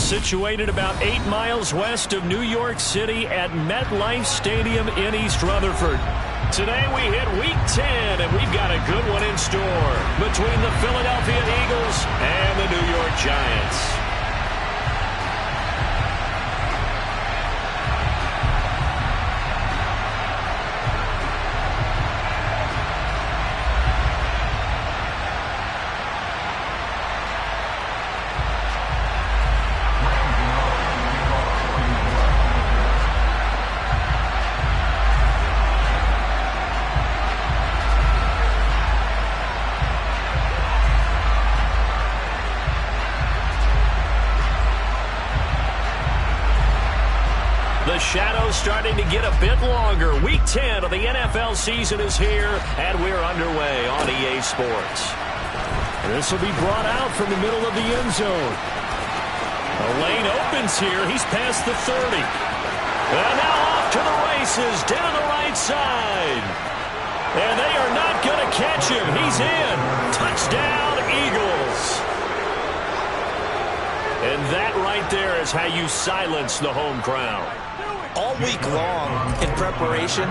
situated about 8 miles west of New York City at MetLife Stadium in East Rutherford. Today we hit Week 10, and we've got a good one in store between the Philadelphia Eagles and the New York Giants. The shadow's starting to get a bit longer. Week 10 of the NFL season is here, and we're underway on EA Sports. This will be brought out from the middle of the end zone. A lane opens here. He's past the 30. And now off to the races down the right side. And they are not going to catch him. He's in. Touchdown, Eagles. And that right there is how you silence the home crowd. All week long in preparation,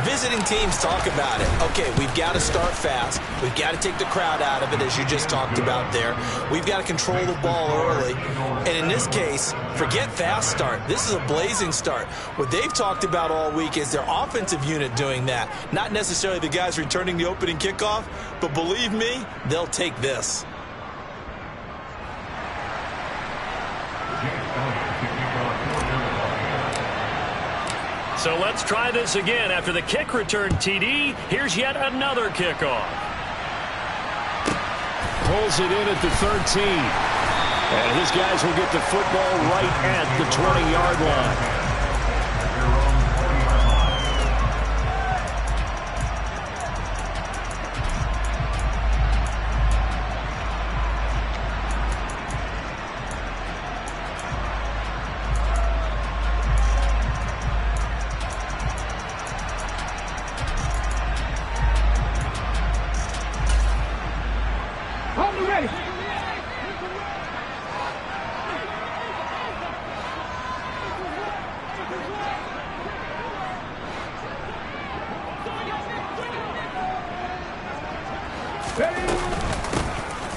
visiting teams talk about it. Okay, we've got to start fast. We've got to take the crowd out of it, as you just talked about there. We've got to control the ball early. And in this case, forget fast start. This is a blazing start. What they've talked about all week is their offensive unit doing that. Not necessarily the guys returning the opening kickoff, but believe me, they'll take this. So let's try this again. After the kick return TD, here's yet another kickoff. Pulls it in at the 13. And his guys will get the football right at the 20-yard line.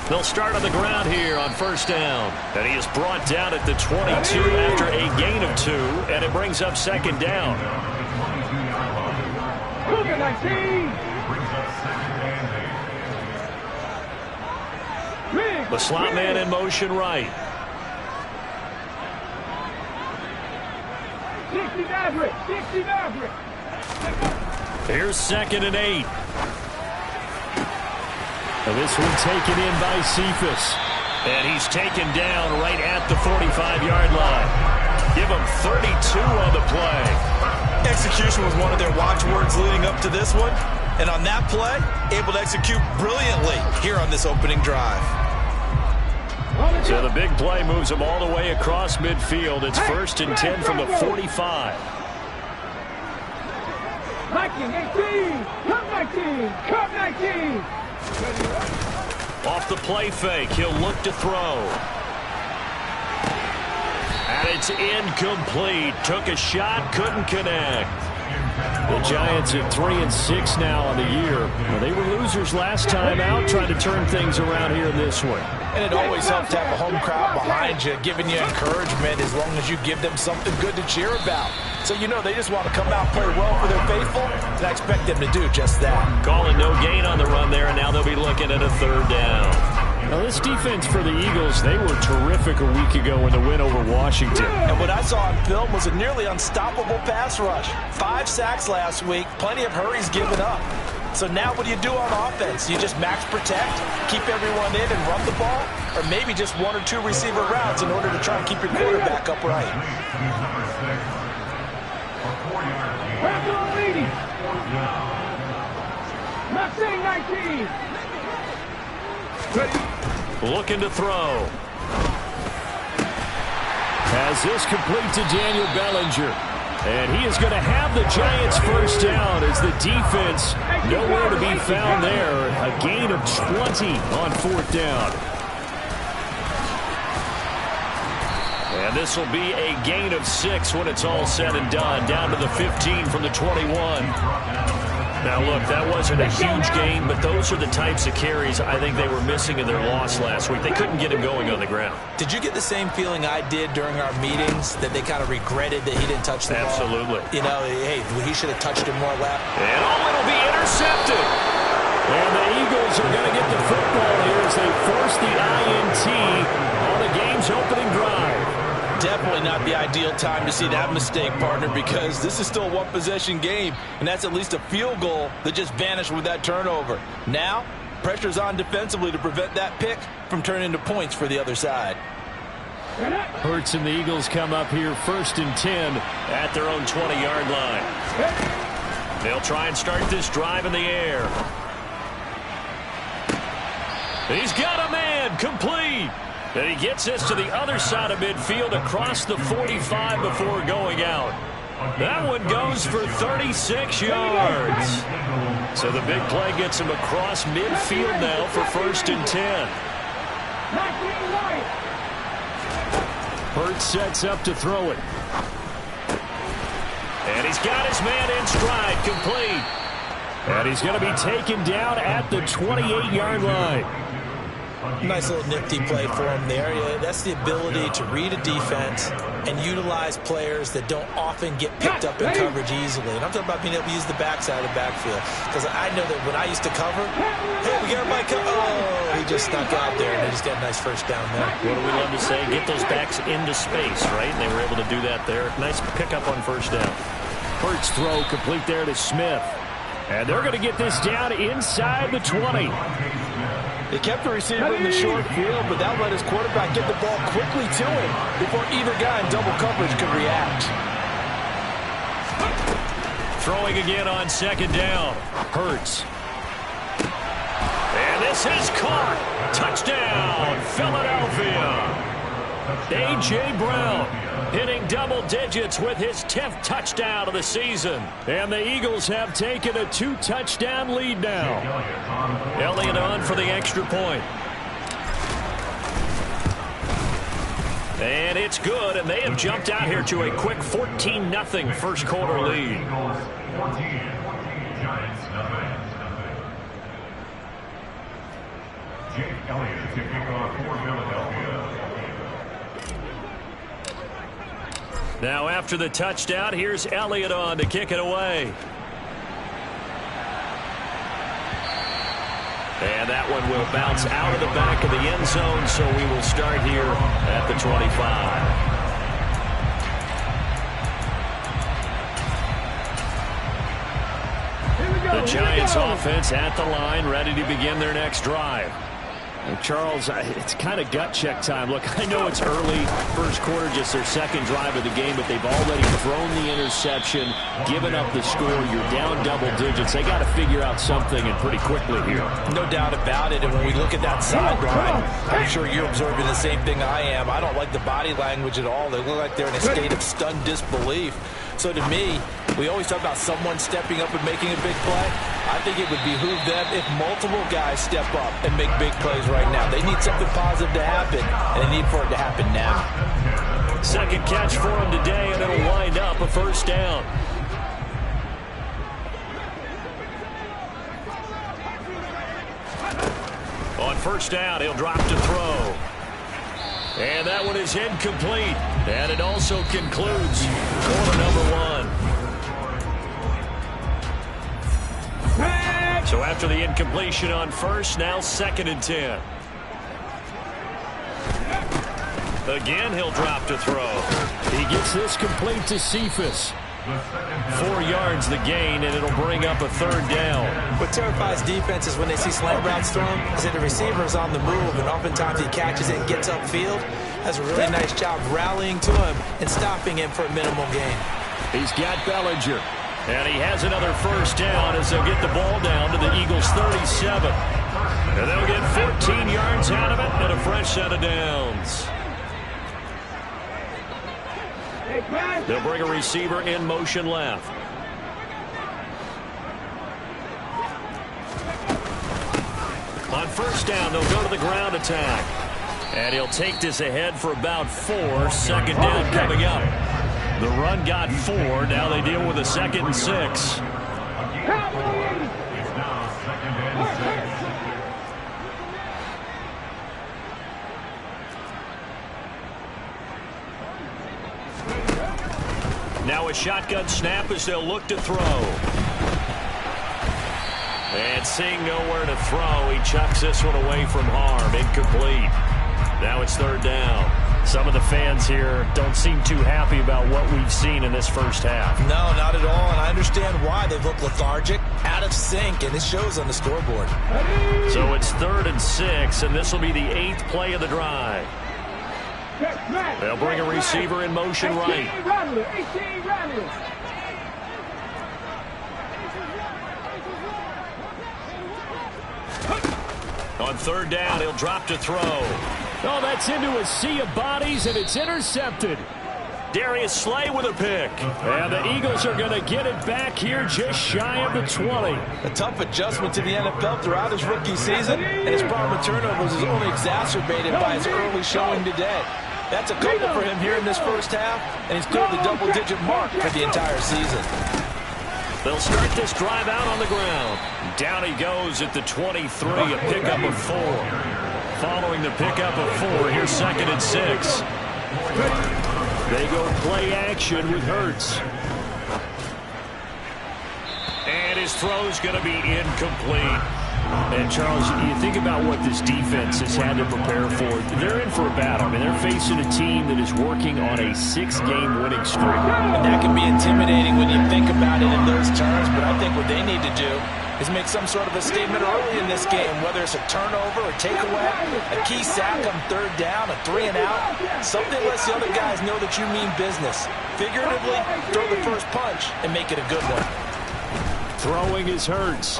They'll start on the ground here on first down. And he is brought down at the 22 after a gain of 2, and it brings up second down. The slot man in motion right. Here's 2nd and 8. And this one taken in by Cephas. And he's taken down right at the 45-yard line. Give him 32 on the play. Execution was one of their watchwords leading up to this one. And on that play, able to execute brilliantly here on this opening drive. So the big play moves them all the way across midfield. It's 1st and 10 from the 45. Viking 18, come 19, come 19. Off the play fake, he'll look to throw. And it's incomplete. Took a shot, couldn't connect. The Giants at 3-6 now on the year. Well, they were losers last time out, trying to turn things around here in this one. And it always helps to have a home crowd behind you, giving you encouragement as long as you give them something good to cheer about. So you know they just want to come out and play well for their faithful, and I expect them to do just that. Calling no gain on the run there, and now they'll be looking at a 3rd down. Now this defense for the Eagles, they were terrific a week ago in the win over Washington. And what I saw on film was a nearly unstoppable pass rush. 5 sacks last week, plenty of hurries given up. So now what do you do on offense? You just max protect, keep everyone in and run the ball, or maybe just 1 or 2 receiver routes in order to try and keep your quarterback upright. Looking to throw. Has this complete to Daniel Bellinger. And he is going to have the Giants first down as the defense nowhere to be found there. A gain of 20 on 4th down. And this will be a gain of 6 when it's all said and done. Down to the 15 from the 21. Now, look, that wasn't a huge gain, but those are the types of carries I think they were missing in their loss last week. They couldn't get him going on the ground. Did you get the same feeling I did during our meetings, that they kind of regretted that he didn't touch the ball? Absolutely. You know, hey, he should have touched it more left. And it'll be intercepted. And the Eagles are going to get the football here as they force the INT on the game's opening drive. Definitely not the ideal time to see that mistake, partner, because this is still a one-possession game, and that's at least a field goal that just vanished with that turnover. Now, pressure's on defensively to prevent that pick from turning into points for the other side. Hurts and the Eagles come up here 1st and 10 at their own 20-yard line. They'll try and start this drive in the air. He's got a man, complete. And he gets this to the other side of midfield across the 45 before going out. That one goes for 36 yards. So the big play gets him across midfield now for 1st and 10. Hurts sets up to throw it. And he's got his man in stride, complete. And he's going to be taken down at the 28-yard line. Nice little nifty play for him there. Yeah, that's the ability to read a defense and utilize players that don't often get picked up in coverage easily. And I'm talking about being able to use the backside of the backfield. Because I know that when I used to cover, hey, we got my cover. Oh, he just snuck out there, and they just got a nice first down there. What do we love to say? Get those backs into space, right? And they were able to do that there. Nice pickup on 1st down. Hurts throw complete there to Smith. And they're going to get this down inside the 20. They kept the receiver in the short field, but that let his quarterback get the ball quickly to him before either guy in double coverage could react. Throwing again on 2nd down. Hurts. And this is caught. Touchdown, Philadelphia. A.J. Brown hitting double digits with his 10th touchdown of the season. And the Eagles have taken a 2-touchdown lead now. Elliott on for the extra point. And it's good, and they have jumped out here to a quick 14-0 first quarter lead. Jake Elliott to kick off for Philadelphia. Now after the touchdown, here's Elliott on to kick it away. And that one will bounce out of the back of the end zone, so we will start here at the 25. The Giants offense at the line, ready to begin their next drive. And Charles, it's kind of gut check time. Look, I know it's early, first quarter, just their 2nd drive of the game, but they've already thrown the interception, given up the score. You're down double digits. They got to figure out something, and pretty quickly here. No doubt about it. And when we look at that sideline, I'm sure you're observing the same thing I am. I don't like the body language at all. They look like they're in a state of stunned disbelief. So to me, we always talk about someone stepping up and making a big play. I think it would behoove them if multiple guys step up and make big plays right now. They need something positive to happen, and they need for it to happen now. 2nd catch for him today, and it'll wind up a 1st down. On 1st down, he'll drop to throw. And that one is incomplete. And it also concludes quarter number 1. So after the incompletion on 1st, now 2nd and 10. Again, he'll drop to throw. He gets this complete to Cephas. 4 yards the gain, and it'll bring up a 3rd down. What terrifies defenses when they see slant routes thrown is that the receiver is on the move, and oftentimes he catches it and gets upfield. Does a really nice job rallying to him and stopping him for a minimal gain. He's got Bellinger, and he has another 1st down as they'll get the ball down to the Eagles' 37. And they'll get 14 yards out of it and a fresh set of downs. They'll bring a receiver in motion left. On 1st down, they'll go to the ground attack. And he'll take this ahead for about 4. Second down coming up. The run got 4. Now they deal with a 2nd and 6. Now a shotgun snap as they'll look to throw. And seeing nowhere to throw, he chucks this one away from harm. Incomplete. Now it's 3rd down. Some of the fans here don't seem too happy about what we've seen in this first half. No, not at all, and I understand why. They look lethargic, out of sync, and it shows on the scoreboard. So it's 3rd and 6, and this will be the 8th play of the drive. They'll bring a receiver in motion right. On 3rd down, he'll drop to throw. Oh, that's into a sea of bodies, and it's intercepted. Darius Slay with a pick. And the Eagles are going to get it back here just shy of the 20. A tough adjustment to the NFL throughout his rookie season, and his problem with turnovers is only exacerbated by his early showing today. That's a couple for him here in this first half, and he's cleared the double-digit mark for the entire season. They'll start this drive out on the ground. Down he goes at the 23, a pickup of 4. Following the pickup of 4, here's 2nd and 6. They go play action with Hurts. And his throw's going to be incomplete. And, Charles, you think about what this defense has had to prepare for. They're in for a battle. I mean, they're facing a team that is working on a 6-game winning streak. And that can be intimidating when you think about it in those terms, but I think what they need to do is make some sort of a statement early in this game, whether it's a turnover, a takeaway, a key sack on 3rd down, a 3 and out. Something lets the other guys know that you mean business. Figuratively, throw the first punch and make it a good one. Throwing is Hurts.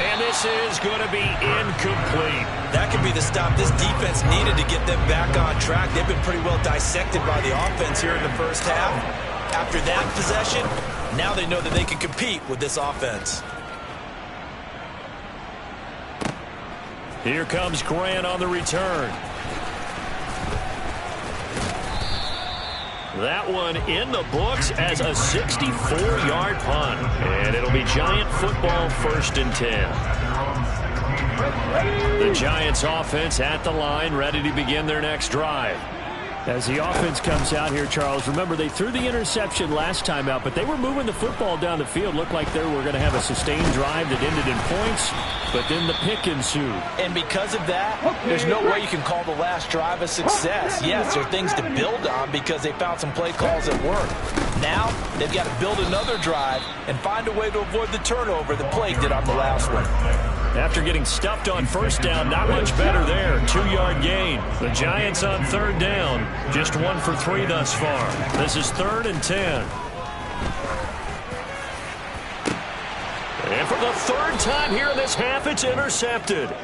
And this is going to be incomplete. That could be the stop this defense needed to get them back on track. They've been pretty well dissected by the offense here in the first half. After that possession, now they know that they can compete with this offense. Here comes Grant on the return. That one in the books as a 64-yard punt. And it'll be Giant football, 1st and 10. The Giants offense at the line, ready to begin their next drive. As the offense comes out here, Charles, remember they threw the interception last time out, but they were moving the football down the field. Looked like they were going to have a sustained drive that ended in points, but then the pick ensued. And because of that, there's no way you can call the last drive a success. Yes, there are things to build on because they found some play calls that work. Now, they've got to build another drive and find a way to avoid the turnover that plagued it on the last one. After getting stuffed on 1st down, not much better there. 2-yard gain. The Giants on 3rd down. Just 1 for 3 thus far. This is 3rd and 10. And for the 3rd time here in this half, it's intercepted.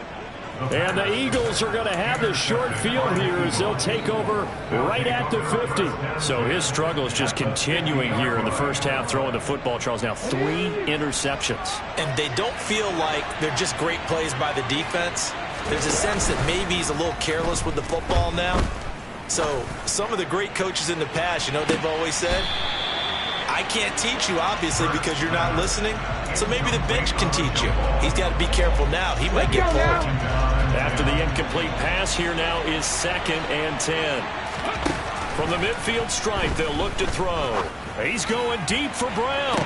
And the Eagles are going to have the short field here as they'll take over right at the 50. So his struggle is just continuing here in the first half, throwing the football, Charles. Now 3 interceptions. And they don't feel like they're just great plays by the defense. There's a sense that maybe he's a little careless with the football now. So some of the great coaches in the past, you know what they've always said? I can't teach you, obviously, because you're not listening. So maybe the bench can teach you. He's got to be careful now. He might get pulled. After the incomplete pass, here now is 2nd and 10. From the midfield stripe, they'll look to throw. He's going deep for Brown.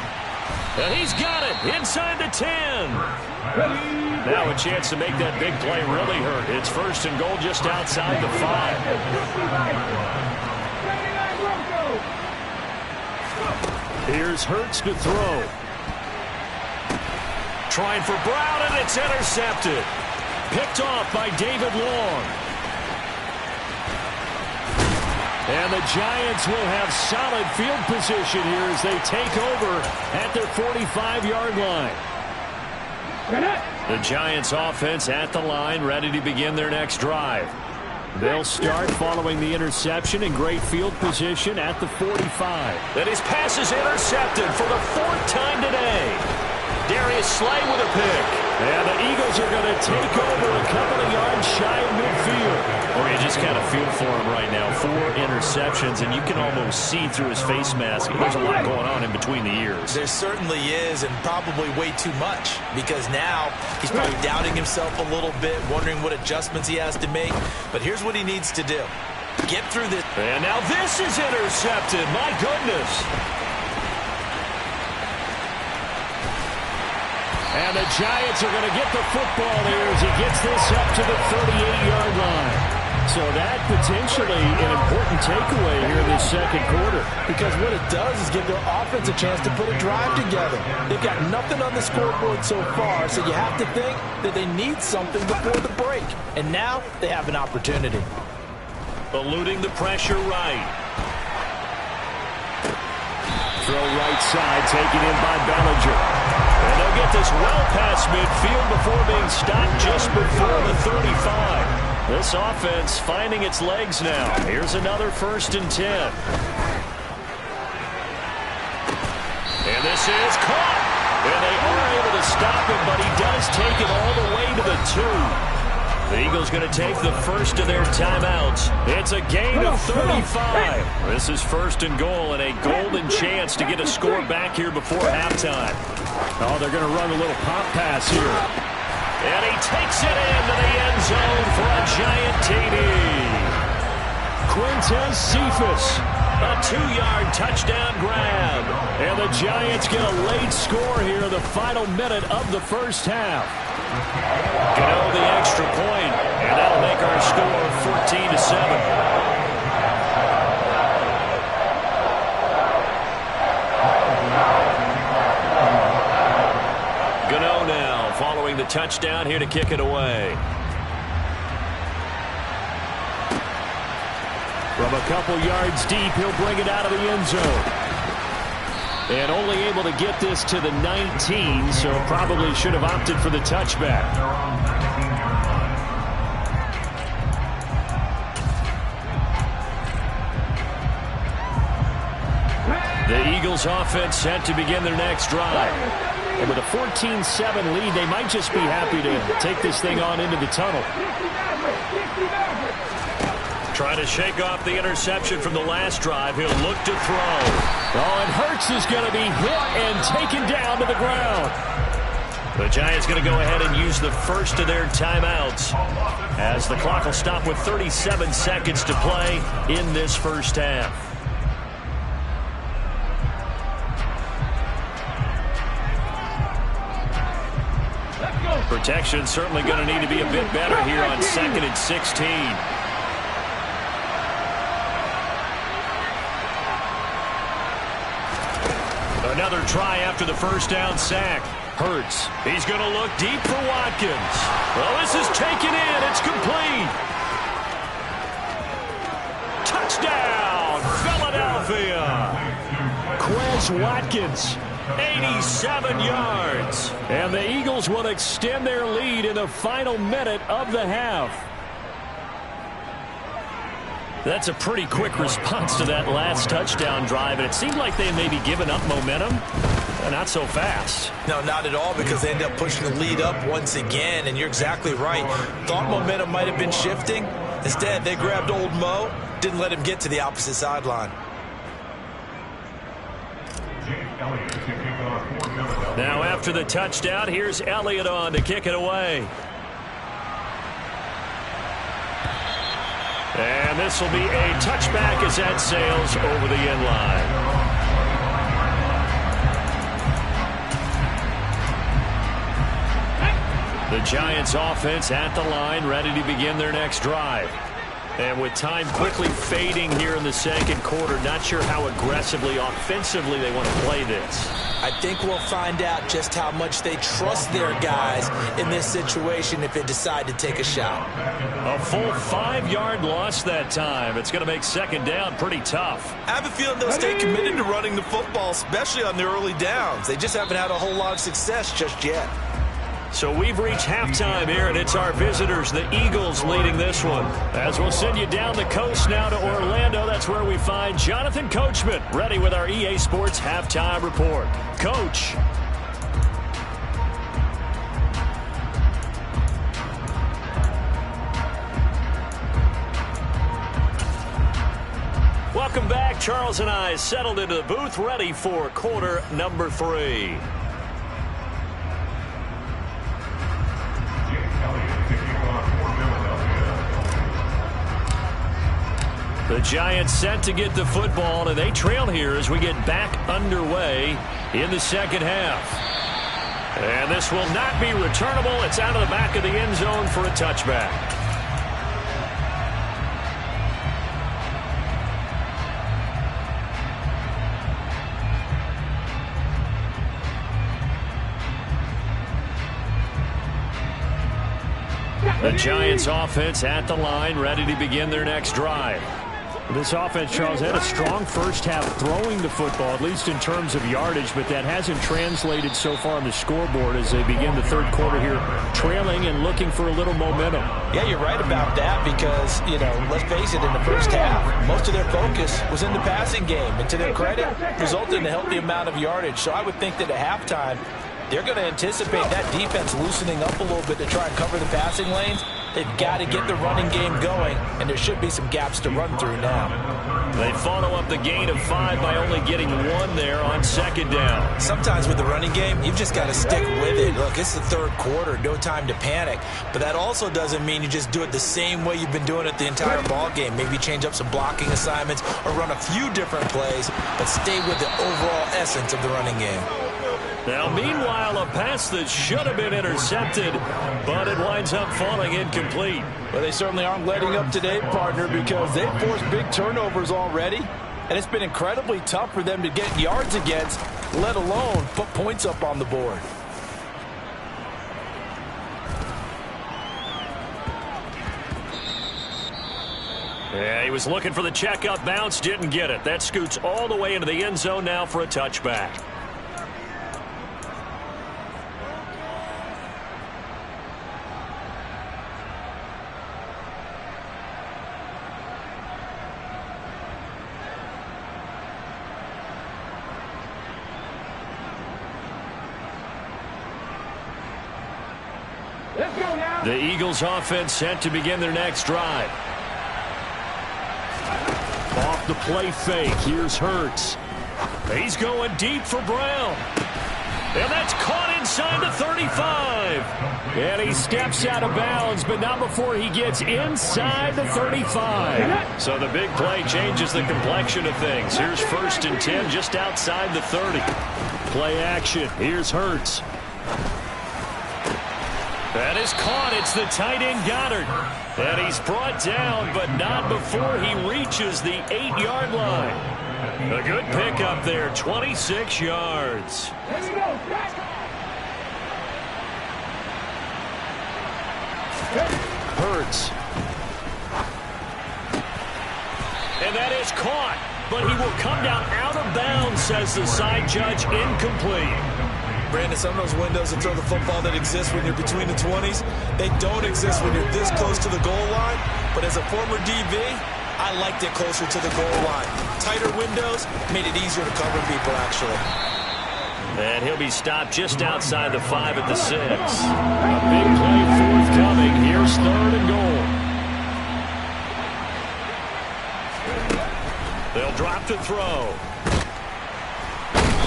And he's got it inside the 10. Now a chance to make that big play really hurt. It's 1st and goal just outside the 5. Here's Hurts to throw. Trying for Brown, and it's intercepted. Picked off by David Long. And the Giants will have solid field position here as they take over at their 45-yard line. The Giants offense at the line, ready to begin their next drive. They'll start following the interception in great field position at the 45. And his pass is intercepted for the 4th time today. Darius Darius Slay with a pick. And the Eagles are going to take over a couple of yards shy of midfield. Or you just kind of feel for him right now. 4 interceptions, and you can almost see through his face mask. There's a lot going on in between the ears. There certainly is, and probably way too much, because now he's probably doubting himself a little bit, wondering what adjustments he has to make. But here's what he needs to do. Get through this. And now this is intercepted. My goodness. And the Giants are going to get the football here as he gets this up to the 38-yard line. So that potentially an important takeaway here in this second quarter. Because what it does is give their offense a chance to put a drive together. They've got nothing on the scoreboard so far, so you have to think that they need something before the break. And now they have an opportunity. Eluding the pressure right. Throw right side, taken in by Bellinger. And they'll get this well past midfield before being stopped just before the 35. This offense finding its legs now. Here's another 1st and 10. And this is caught. And they are able to stop him, but he does take it all the way to the 2. The Eagles going to take the first of their timeouts. It's a gain of 35. This is 1st and goal and a golden chance to get a score back here before halftime. Oh, they're going to run a little pop pass here. And he takes it into the end zone for a Giant TD. Quintez Cephus, a 2-yard touchdown grab. And the Giants get a late score here in the final minute of the first half. Gano the extra point, and that'll make our score 14-7. Gano now following the touchdown here to kick it away. From a couple yards deep, he'll bring it out of the end zone. And only able to get this to the 19, so probably should have opted for the touchback. The Eagles offense set to begin their next drive. And with a 14-7 lead, they might just be happy to take this thing on into the tunnel. Trying to shake off the interception from the last drive. He'll look to throw. Oh, and Hurts is going to be hit and taken down to the ground. The Giants going to go ahead and use the first of their timeouts as the clock will stop with 37 seconds to play in this first half. Protection certainly going to need to be a bit better here on 2nd and 16. Another try after the first down sack. Hurts. He's going to look deep for Watkins. Well, this is taken in. It's complete. Touchdown, Philadelphia. Quez Watkins, 87 yards. And the Eagles will extend their lead in the final minute of the half. That's a pretty quick response to that last touchdown drive, and it seemed like they may be giving up momentum. Not so fast. No, not at all, because they end up pushing the lead up once again, and you're exactly right. Thought momentum might have been shifting. Instead, they grabbed old Mo, didn't let him get to the opposite sideline. Now after the touchdown, here's Elliott on to kick it away. And this will be a touchback as that sails over the end line. The Giants offense at the line, ready to begin their next drive. And with time quickly fading here in the second quarter, not sure how aggressively, offensively they want to play this. I think we'll find out just how much they trust their guys in this situation if they decide to take a shot. A full 5-yard loss that time. It's going to make second down pretty tough. I have a feeling they'll stay committed to running the football, especially on the early downs. They just haven't had a whole lot of success just yet. So we've reached halftime here, and it's our visitors, the Eagles, leading this one. As we'll send you down the coast now to Orlando, that's where we find Jonathan Coachman, ready with our EA Sports Halftime Report. Coach. Welcome back. Charles and I settled into the booth, ready for quarter number 3. The Giants set to get the football, and they trail here as we get back underway in the second half. And this will not be returnable. It's out of the back of the end zone for a touchback. The Giants offense at the line, ready to begin their next drive. This offense, Charles, had a strong first half throwing the football, at least in terms of yardage, but that hasn't translated so far on the scoreboard as they begin the third quarter here, trailing and looking for a little momentum. Yeah, you're right about that because, let's face it, in the first half, most of their focus was in the passing game. And to their credit, resulted in a healthy amount of yardage. So I would think that at halftime, they're going to anticipate that defense loosening up a little bit to try and cover the passing lanes. They've got to get the running game going, and there should be some gaps to run through now. They follow up the gain of 5 by only getting 1 there on second down. Sometimes with the running game, you've just got to stick with it. Look, it's the third quarter, no time to panic. But that also doesn't mean you just do it the same way you've been doing it the entire ball game. Maybe change up some blocking assignments or run a few different plays, but stay with the overall essence of the running game. Now, meanwhile, a pass that should have been intercepted, but it winds up falling incomplete. Well, they certainly aren't letting up today, partner, because they've forced big turnovers already, and it's been incredibly tough for them to get yards against, let alone put points up on the board. Yeah, he was looking for the checkup bounce, didn't get it. That scoots all the way into the end zone now for a touchback. The Eagles offense set to begin their next drive. Off the play fake, here's Hurts. He's going deep for Brown. And that's caught inside the 35. And he steps out of bounds, but not before he gets inside the 35. So the big play changes the complexion of things. Here's 1st and 10 just outside the 30. Play action, here's Hurts. That is caught. It's the tight end Goddard. And he's brought down, but not before he reaches the 8-yard line. A good pickup there, 26 yards. Here we go, Jack. Hurts. And that is caught, but he will come down out of bounds, says the side judge, incomplete. Brandon, some of those windows to throw the football that exist when you're between the 20s, they don't exist when you're this close to the goal line. But as a former DB, I liked it closer to the goal line. Tighter windows made it easier to cover people, actually. And he'll be stopped just outside the 5 at the 6. A big play forthcoming. Here's 3rd and goal. They'll drop to throw.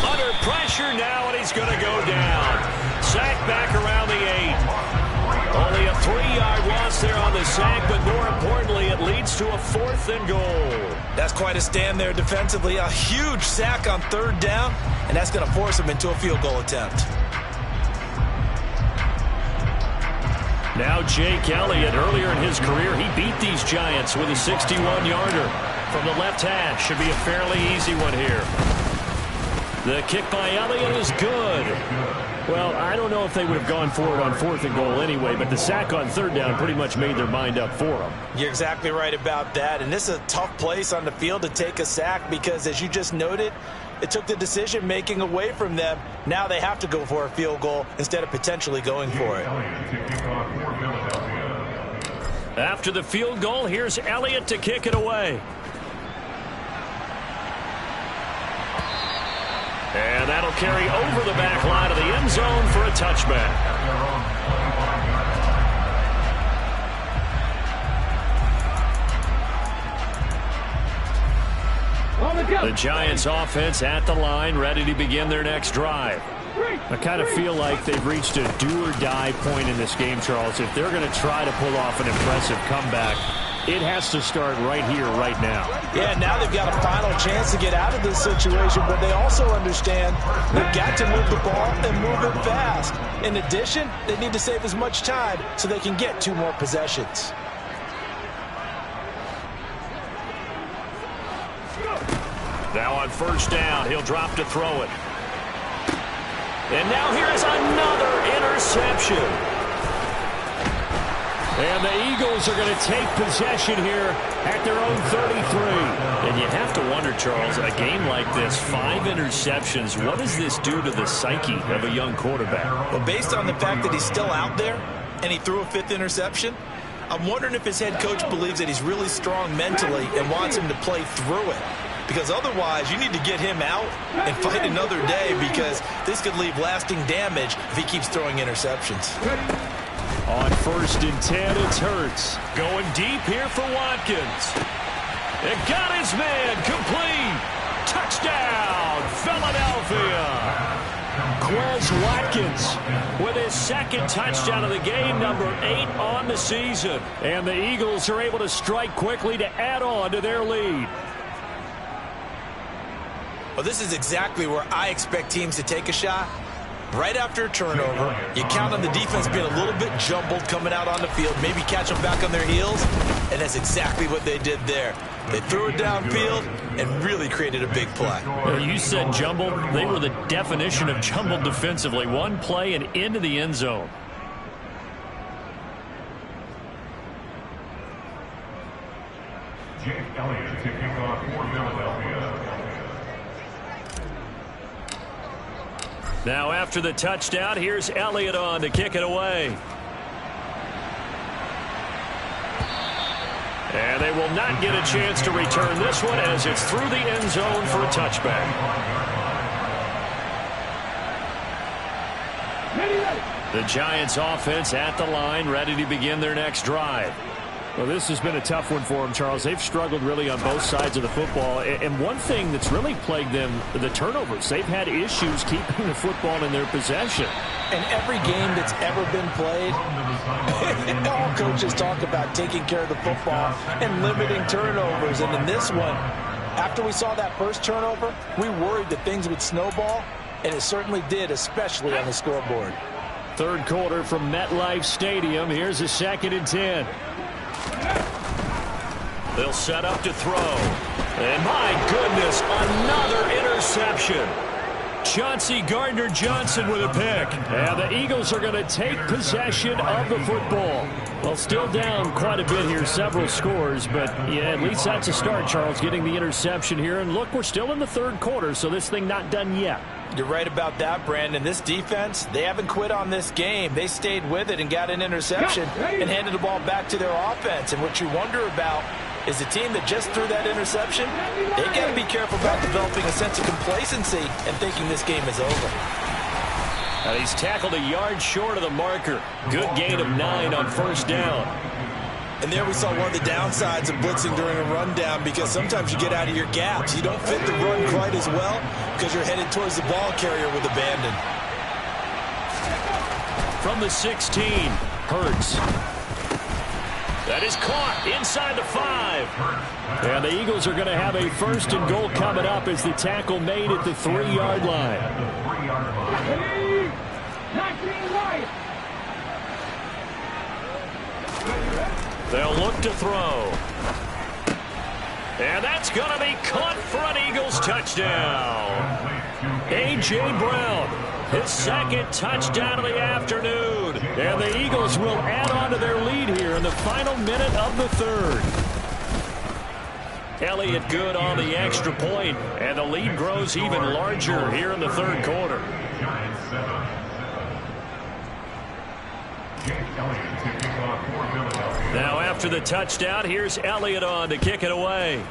Under pressure now, and he's going to go down. Sack back around the 8. Only a 3-yard loss there on the sack, but more importantly, it leads to a 4th and goal. That's quite a stand there defensively. A huge sack on 3rd down, and that's going to force him into a field goal attempt. Now Jake Elliott, earlier in his career, he beat these Giants with a 61-yarder. From the left hash, should be a fairly easy one here. The kick by Elliott is good. Well, I don't know if they would have gone for it on 4th and goal anyway, but the sack on 3rd down pretty much made their mind up for them. You're exactly right about that, and this is a tough place on the field to take a sack because, as you just noted, it took the decision-making away from them. Now they have to go for a field goal instead of potentially going for it. After the field goal, here's Elliott to kick it away. And that'll carry over the back line of the end zone for a touchback. The Giants offense at the line, ready to begin their next drive. I kind of feel like they've reached a do-or-die point in this game, Charles. If they're going to try to pull off an impressive comeback, it has to start right here, right now. Yeah, now they've got a final chance to get out of this situation, but they also understand they've got to move the ball and move it fast. In addition, they need to save as much time so they can get 2 more possessions. Now on first down, he'll drop to throw it. And now here is another interception. And the Eagles are going to take possession here at their own 33. And you have to wonder, Charles, a game like this, 5 interceptions, what does this do to the psyche of a young quarterback? Well, based on the fact that he's still out there and he threw a 5th interception, I'm wondering if his head coach believes that he's really strong mentally and wants him to play through it. Because otherwise, you need to get him out and fight another day, because this could leave lasting damage if he keeps throwing interceptions. On first and 10, it's Hurts. Going deep here for Watkins. It got his man complete. Touchdown, Philadelphia. Quez Watkins with his 2nd touchdown of the game, number 8 on the season. And the Eagles are able to strike quickly to add on to their lead. Well, this is exactly where I expect teams to take a shot. Right after a turnover, you count on the defense being a little bit jumbled coming out on the field, maybe catch them back on their heels, and that's exactly what they did there. They threw it downfield and really created a big play. You said jumbled. They were the definition of jumbled defensively. One play and into the end zone. Jake Elliott taking off for Philadelphia. Now after the touchdown, here's Elliott on to kick it away. And they will not get a chance to return this one as it's through the end zone for a touchback. The Giants offense at the line, ready to begin their next drive. Well, this has been a tough one for them, Charles. They've struggled really on both sides of the football. And one thing that's really plagued them, the turnovers. They've had issues keeping the football in their possession. In every game that's ever been played, all coaches talk about taking care of the football and limiting turnovers. And in this one, after we saw that first turnover, we worried that things would snowball, and it certainly did, especially on the scoreboard. Third quarter from MetLife Stadium. Here's a 2nd and 10. They'll set up to throw. And my goodness, another interception. Chauncey Gardner-Johnson with a pick. And the Eagles are going to take possession of the football. Well, still down quite a bit here, several scores. But, yeah, at least that's a start, Charles, getting the interception here. And, look, we're still in the third quarter, so this thing not done yet. You're right about that, Brandon. This defense, they haven't quit on this game. They stayed with it and got an interception and handed the ball back to their offense. And what you wonder about is the team that just threw that interception, they've got to be careful about developing a sense of complacency and thinking this game is over. And he's tackled a yard short of the marker. Good gain of 9 on first down. And there we saw one of the downsides of blitzing during a rundown, because sometimes you get out of your gaps. You don't fit the run quite as well because you're headed towards the ball carrier with abandon. From the 16, Hurts. That is caught inside the 5. And the Eagles are going to have a 1st and goal coming up as the tackle made at the 3-yard line. 19 right. They'll look to throw. And that's going to be caught for an Eagles touchdown. A.J. Brown, his 2nd touchdown of the afternoon. And the Eagles will add on to their lead here in the final minute of the 3rd. Elliott good on the extra point, and the lead grows even larger here in the 3rd quarter. Now after the touchdown, here's Elliott on to kick it away.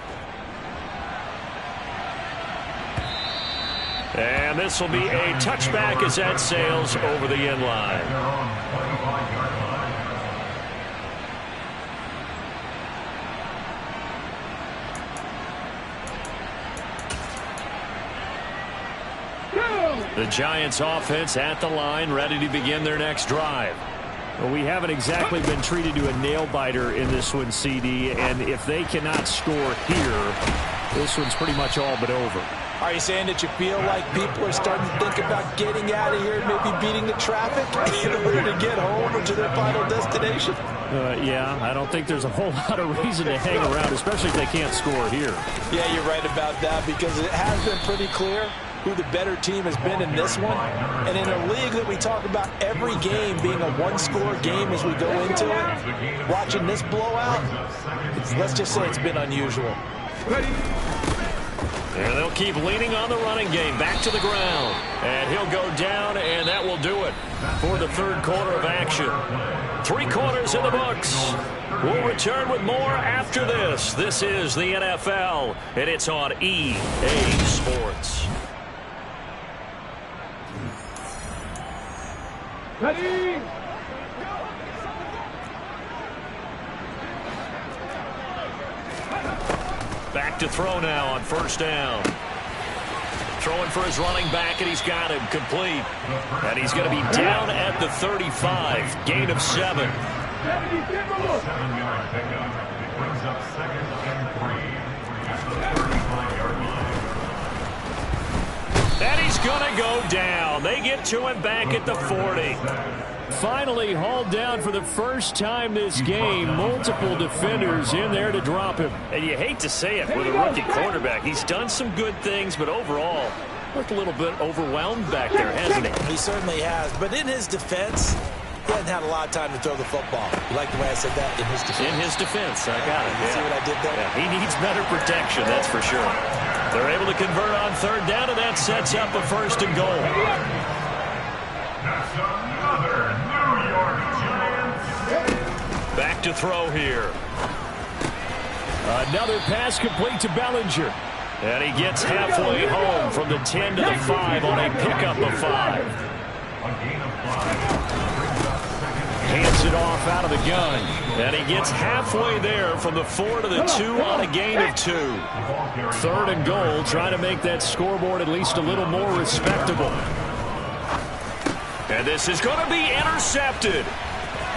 And this will be a touchback as that sails over the end line. The Giants offense at the line, ready to begin their next drive. Well, we haven't exactly been treated to a nail-biter in this one, CD, and if they cannot score here, this one's pretty much all but over. Are you saying that you feel like people are starting to think about getting out of here and maybe beating the traffic in order to get home or to their final destination? Yeah, I don't think there's a whole lot of reason to hang around, especially if they can't score here. Yeah, you're right about that, because it has been pretty clear who the better team has been in this one. And in a league that we talk about every game being a one-score game as we go into it, watching this blowout, let's just say it's been unusual. And they'll keep leaning on the running game. Back to the ground. And he'll go down, and that will do it for the third quarter of action. 3 quarters in the books. We'll return with more after this. This is the NFL, and it's on EA Sports. Ready? Back to throw now on first down. Throwing for his running back, and he's got him complete. And he's going to be down at the 35. Gain of 7. 7-yard pickup. It brings up 2nd and 3 at the 35-yard line. And he's going to go down. They get to him back at the 40. Finally hauled down for the first time this game. Multiple defenders in there to drop him. And you hate to say it with a rookie quarterback. He's done some good things, but overall, looked a little bit overwhelmed back there, hasn't he? He certainly has. But in his defense, he hasn't had a lot of time to throw the football. You like the way I said that? In his defense. In his defense, I got it. You see what I did there? Yeah, he needs better protection, that's for sure. They're able to convert on third down, and that sets up a 1st and goal. That's another New York Giants. Back to throw here. Another pass complete to Bellinger. And he gets halfway home from the 10 to the 5 on a pickup of 5. A gain of 5. Hands it off out of the gun. And he gets halfway there from the 4 to the 2 on a gain of 2. 3rd and goal, trying to make that scoreboard at least a little more respectable. And this is going to be intercepted.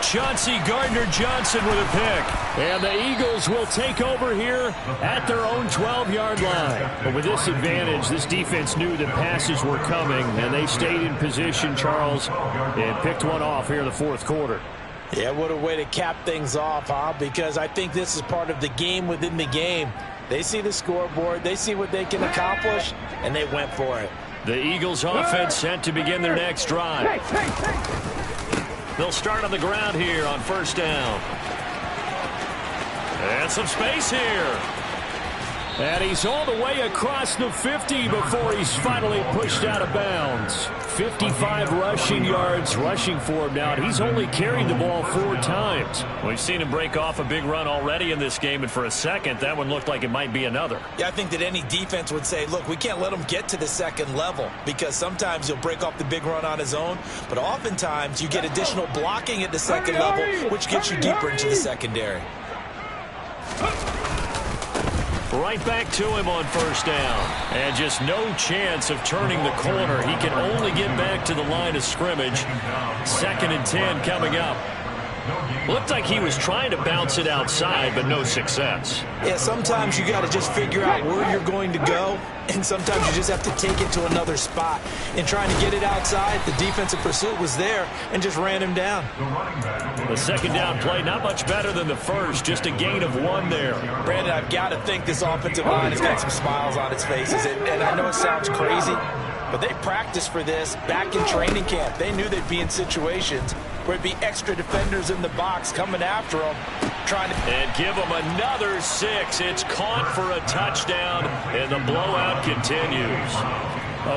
Chauncey Gardner-Johnson with a pick. And the Eagles will take over here at their own 12-yard line. But with this advantage, this defense knew that passes were coming, and they stayed in position, Charles, and picked one off here in the 4th quarter. Yeah, what a way to cap things off, huh? Because I think this is part of the game within the game. They see the scoreboard, they see what they can accomplish, and they went for it. The Eagles offense set to begin their next drive. They'll start on the ground here on first down. And some space here. And he's all the way across the 50 before he's finally pushed out of bounds. 55 rushing yards rushing for him now. And he's only carried the ball 4 times. We've seen him break off a big run already in this game, and for a second, that one looked like it might be another. Yeah, I think that any defense would say, look, we can't let him get to the 2nd level, because sometimes he'll break off the big run on his own, but oftentimes you get additional blocking at the 2nd level, which gets you deeper into the secondary. Right back to him on first down. And just no chance of turning the corner. He can only get back to the line of scrimmage. 2nd and 10 coming up. Looked like he was trying to bounce it outside, but no success. Yeah, sometimes you got to just figure out where you're going to go, and sometimes you just have to take it to another spot. In trying to get it outside, the defensive pursuit was there and just ran him down. The 2nd down play, not much better than the first, just a gain of 1 there. Brandon, I've got to think this offensive line has got some smiles on its faces, and I know it sounds crazy, but they practiced for this back in training camp. They knew they'd be in situations where it'd be extra defenders in the box coming after them, trying to... And give them another 6. It's caught for a touchdown, and the blowout continues.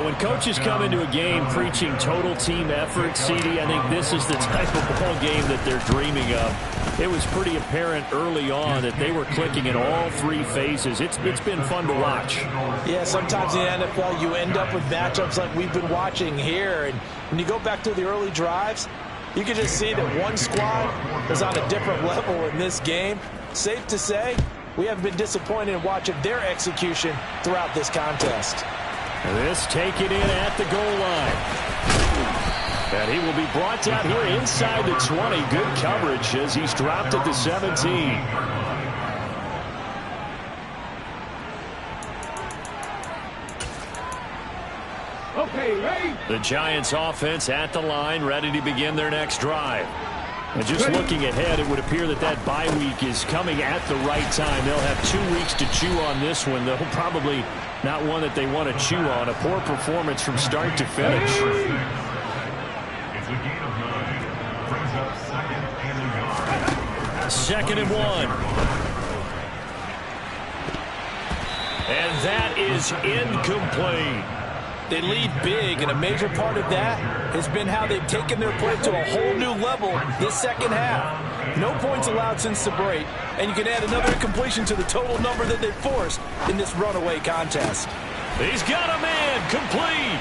When coaches come into a game preaching total team effort, CD, I think this is the type of ball game that they're dreaming of. It was pretty apparent early on that they were clicking in all 3 phases. It's been fun to watch. Yeah, sometimes in the NFL you end up with matchups like we've been watching here, and when you go back to the early drives, you can just see that one squad is on a different level in this game. Safe to say, we haven't been disappointed in watching their execution throughout this contest. And this taken in at the goal line. And he will be brought down here inside the 20. Good coverage as he's dropped at the 17. Okay, ready? The Giants offense at the line, ready to begin their next drive. And just looking ahead, it would appear that that bye week is coming at the right time. They'll have 2 weeks to chew on this one, though probably not one that they want to chew on. A poor performance from start to finish. It's a gain of 9. Brings up second and a yard. 2nd and 1. And that is incomplete. They lead big, and a major part of that has been how they've taken their play to a whole new level this second half. No points allowed since the break, and you can add another incompletion to the total number that they've forced in this runaway contest. He's got a man complete.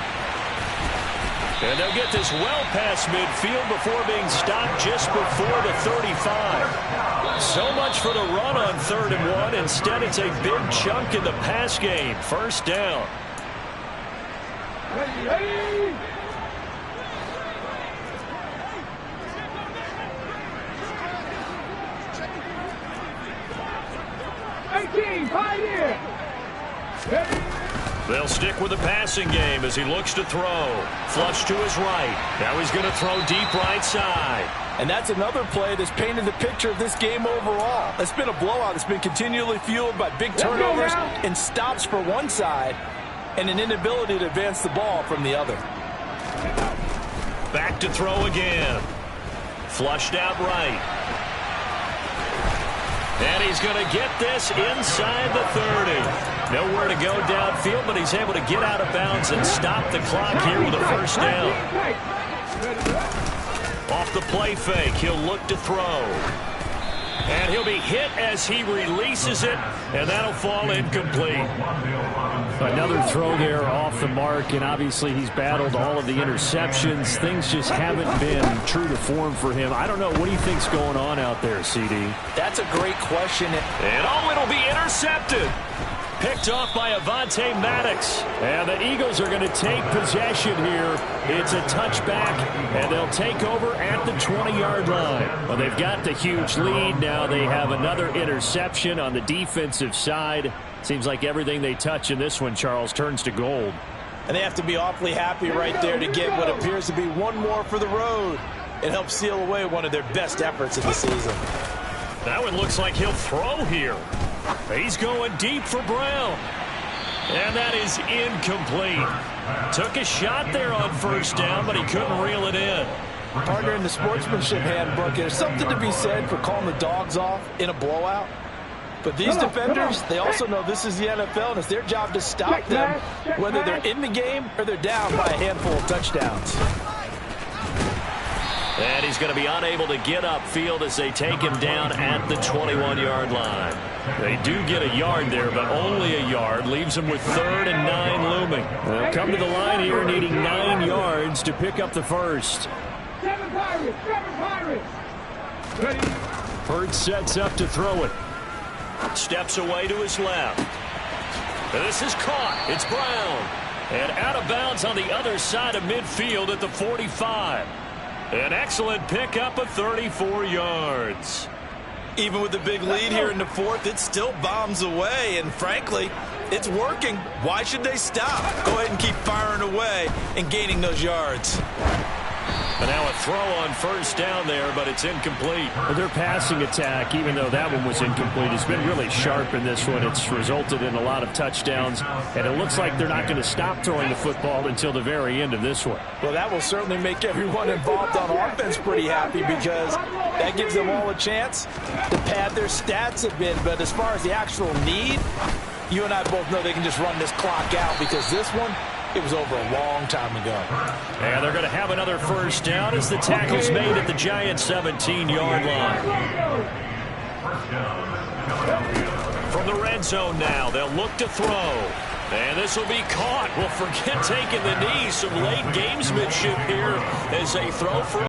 And they'll get this well past midfield before being stopped just before the 35. So much for the run on 3rd and 1. Instead, it's a big chunk in the pass game. 1st down. Ready, ready? Pioneer. Ready? They'll stick with the passing game as he looks to throw. Flush to his right. Now he's going to throw deep right side. And that's another play that's painted the picture of this game overall. It's been a blowout. It's been continually fueled by big turnovers and stops for one side and an inability to advance the ball from the other. Back to throw again. Flushed out right. And he's going to get this inside the 30. Nowhere to go downfield, but he's able to get out of bounds and stop the clock here with a 1st down. Off the play fake, he'll look to throw. And he'll be hit as he releases it, and that'll fall incomplete. Another throw there off the mark, and obviously he's battled all of the interceptions. Things just haven't been true to form for him. I don't know. What do you think's going on out there, CD? That's a great question. And it'll be intercepted. Picked off by Avonte Maddox. And the Eagles are going to take possession here. It's a touchback, and they'll take over at the 20-yard line. Well, they've got the huge lead. Now they have another interception on the defensive side. Seems like everything they touch in this one, Charles, turns to gold. And they have to be awfully happy right there to get what appears to be one more for the road. It helps seal away one of their best efforts of the season. That one looks like he'll throw here. He's going deep for Brown. And that is incomplete. Took a shot there on 1st down, but he couldn't reel it in. Partner, in the sportsmanship handbook, there's something to be said for calling the dogs off in a blowout. But these defenders, they also know this is the NFL, and it's their job to stop them, whether they're in the game or they're down by a handful of touchdowns. And he's going to be unable to get upfield as they take him down at the 21-yard line. They do get a yard there, but only a yard. Leaves them with 3rd and 9 looming. They'll come to the line here needing 9 yards to pick up the 1st. 7 Pirates, 7 Pirates. Ready? Hurts sets up to throw it. Steps away to his left. And this is caught. It's Brown. And out of bounds on the other side of midfield at the 45. An excellent pickup of 34 yards. Even with the big lead here in the 4th, it still bombs away. And frankly, it's working. Why should they stop? Go ahead and keep firing away and gaining those yards. And now a throw on 1st down there, but it's incomplete. Well, their passing attack, even though that one was incomplete, has been really sharp in this one. It's resulted in a lot of touchdowns, and it looks like they're not going to stop throwing the football until the very end of this one. Well, that will certainly make everyone involved on offense pretty happy because that gives them all a chance to pad their stats a bit. But as far as the actual need, you and I both know they can just run this clock out because this one, it was over a long time ago. And they're going to have another 1st down as the tackle's made at the Giants' 17-yard line. From the red zone now, they'll look to throw. And this will be caught. Well, forget taking the knee. Some late gamesmanship here as they throw for